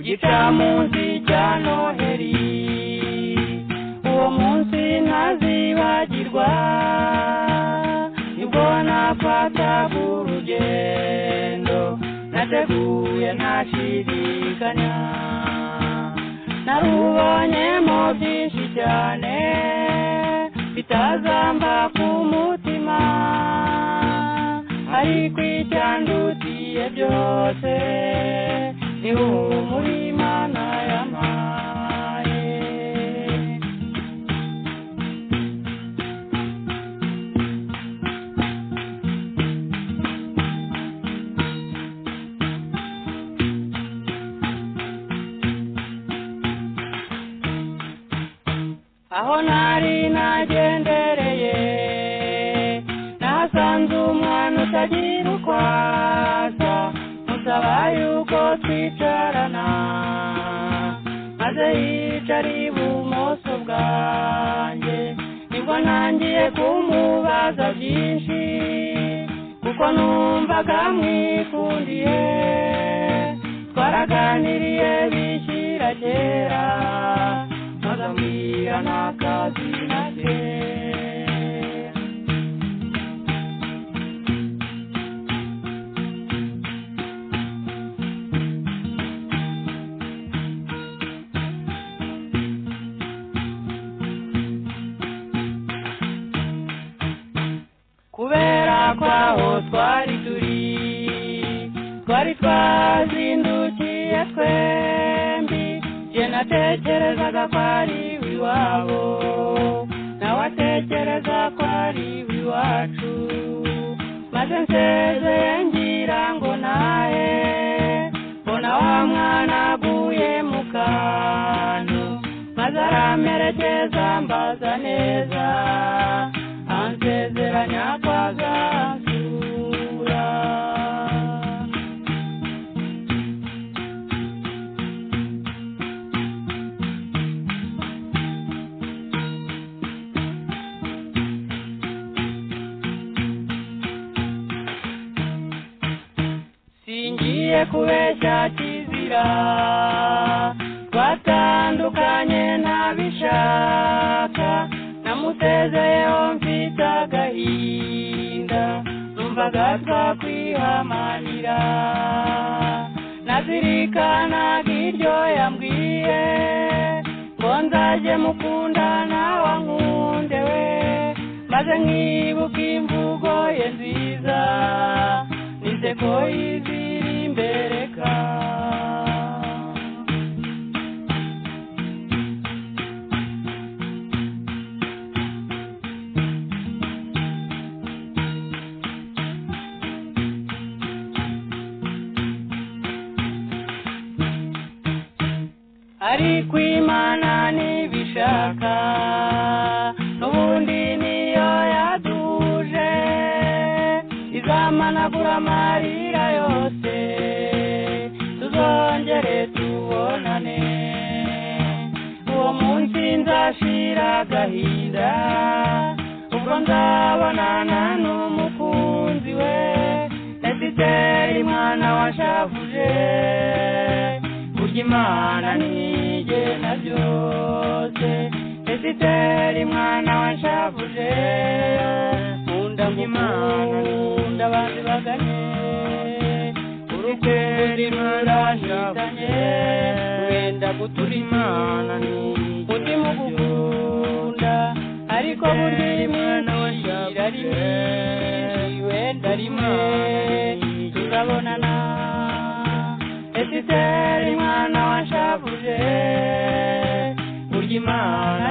gicamunsi cya Noheri uwo munsi ntazibagirwa nibwo nafataga urugendo nateguye ntashidikanya narubonyemo byinshi cyane bitazamba ku mutima ariko icyandutiye byose ni Imana yampaye. Aho nari nagendereye nasanze umwana utagira uko asa musaba yuko twicarana maze yicara ibumoso bwanjye nibwo ntangiye kumubaza byinshi kuko numvaga mwikundiye twaraganiriye bishyira kera mazambwira n'akazina ke kubera kwaho twari twazindukiye twembi je natekerezaga ko ari iwabo nawe atekereza ko ari iwacu maze nsezeye ngira ngo nahe mbona wa mwana aguye mu kantu maze aramerekeza mbaza neza ansezeranya ko azansura. Singiye kubeshya kizira twatandukanye ntabishaka namutezeyeho mfite agahinda numvaga twakwihamanira nazirikanaga iryo yambwiye ngo nzajye mukundana wankunde we maze nkibuka imvugo ye nziza niseko iziri imbereka ariko Imana nibishaka n'ubundi niyo yaduje izamanagura amarira yose tuzongere tubonane uwo munsi nzashira agahinda ubwo nzabonana n'umukunzi we Esiteri mwana washavuje Imana nigena byose Esiteri mwana washavuje nkunda nkunda abandi baganye urukweri rurashitanye wenda gutura Imana umutima ugukunda ariko burya mwana washavuje wenda rimwe tuzabonana Esiteri mwana washavuje burya Imana